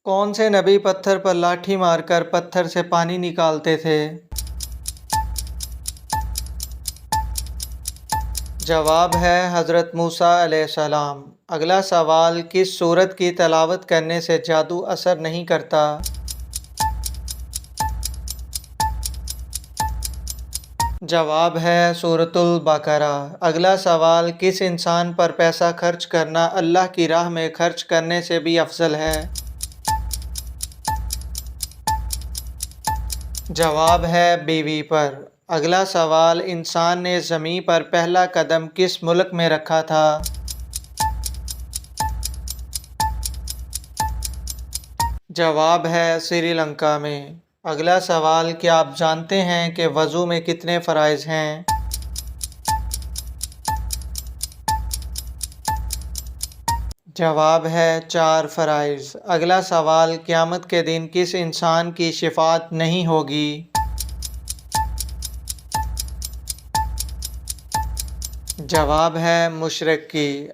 کون سے نبی پتھر پر لاٹھی مار کر پتھر سے پانی نکالتے تھے؟ جواب ہے حضرت موسیٰ علیہ السلام۔ اگلا سوال، کس سورت کی تلاوت کرنے سے جادو اثر نہیں کرتا؟ جواب ہے سورۃ البقرہ۔ اگلا سوال، کس انسان پر پیسہ خرچ کرنا اللہ کی راہ میں خرچ کرنے سے بھی افضل ہے؟ جواب ہے بیوی پر۔ اگلا سوال، انسان نے زمین پر پہلا قدم کس ملک میں رکھا تھا؟ جواب ہے سری لنکا میں۔ اگلا سوال، کیا آپ جانتے ہیں کہ وضو میں کتنے فرائض ہیں؟ جواب ہے 4 فرائض۔ اگلا سوال، قیامت کے دن کس انسان کی شفاعت نہیں ہوگی؟ جواب ہے مشرک کی۔